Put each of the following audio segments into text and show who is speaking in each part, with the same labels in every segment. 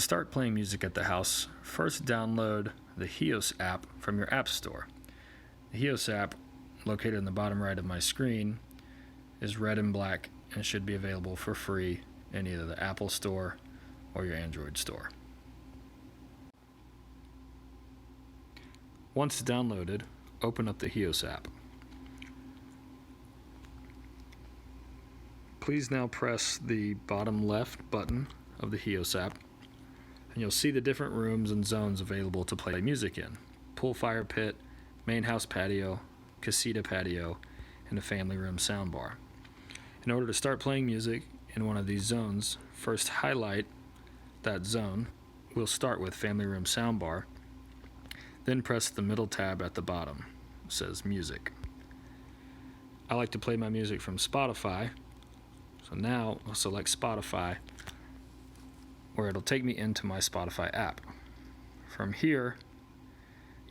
Speaker 1: To start playing music at the house, first download the Heos app from your app store. The Heos app, located in the bottom right of my screen, is red and black and should be available for free in either the Apple Store or your Android store. Once downloaded, open up the Heos app. Please now press the bottom left button of the Heos app, and you'll see the different rooms and zones available to play music in: pool fire pit, main house patio, casita patio, and a family room soundbar. In order to start playing music in one of these zones, first highlight that zone. We'll start with family room soundbar, then press the middle tab at the bottom. It says music. I like to play my music from Spotify, so now I'll select Spotify, where it'll take me into my Spotify app. From here,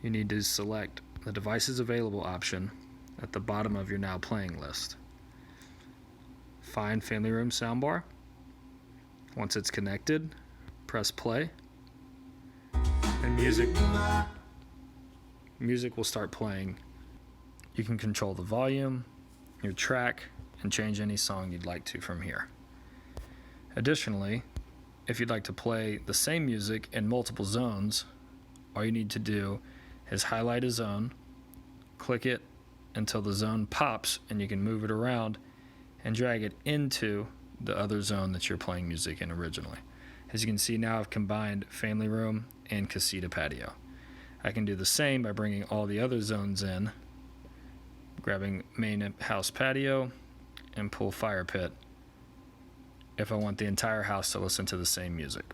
Speaker 1: you need to select the devices available option at the bottom of your now playing list. Find family room soundbar. Once it's connected, press play, and music will start playing. You can control the volume, your track, and change any song you'd like to from here. Additionally, if you'd like to play the same music in multiple zones, all you need to do is highlight a zone, click it until the zone pops, and you can move it around and drag it into the other zone that you're playing music in originally. As you can see now, I've combined family room and casita patio. I can do the same by bringing all the other zones in, grabbing main house patio and pool fire pit if I want the entire house to listen to the same music.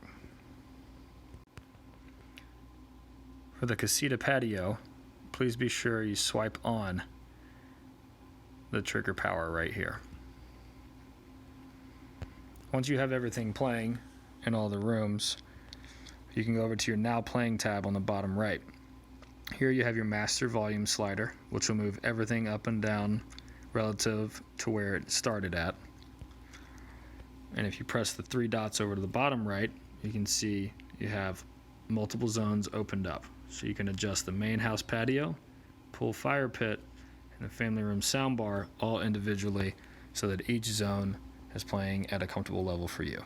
Speaker 1: For the casita patio, please be sure you swipe on the trigger power right here. Once you have everything playing in all the rooms, you can go over to your Now Playing tab on the bottom right. Here you have your master volume slider, which will move everything up and down relative to where it started at. And if you press the three dots over to the bottom right, you can see you have multiple zones opened up. So you can adjust the main house patio, pool fire pit, and the family room soundbar all individually so that each zone is playing at a comfortable level for you.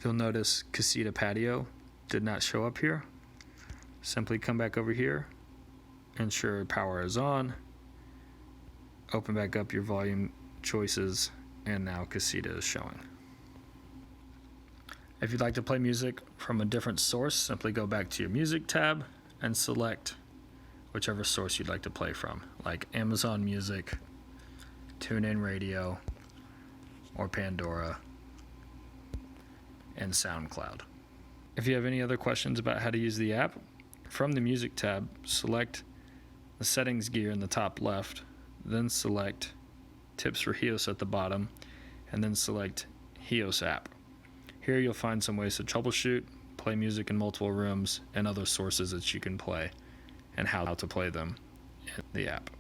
Speaker 1: You'll notice casita patio did not show up here. Simply come back over here, ensure power is on, open back up your volume choices, and now casita is showing. If you'd like to play music from a different source, simply go back to your music tab and select whichever source you'd like to play from, like Amazon Music, TuneIn Radio, or Pandora, and SoundCloud. If you have any other questions about how to use the app, from the music tab, select the settings gear in the top left, then select Tips for Heos at the bottom, and then select Heos App. Here you'll find some ways to troubleshoot, play music in multiple rooms, and other sources that you can play, and how to play them in the app.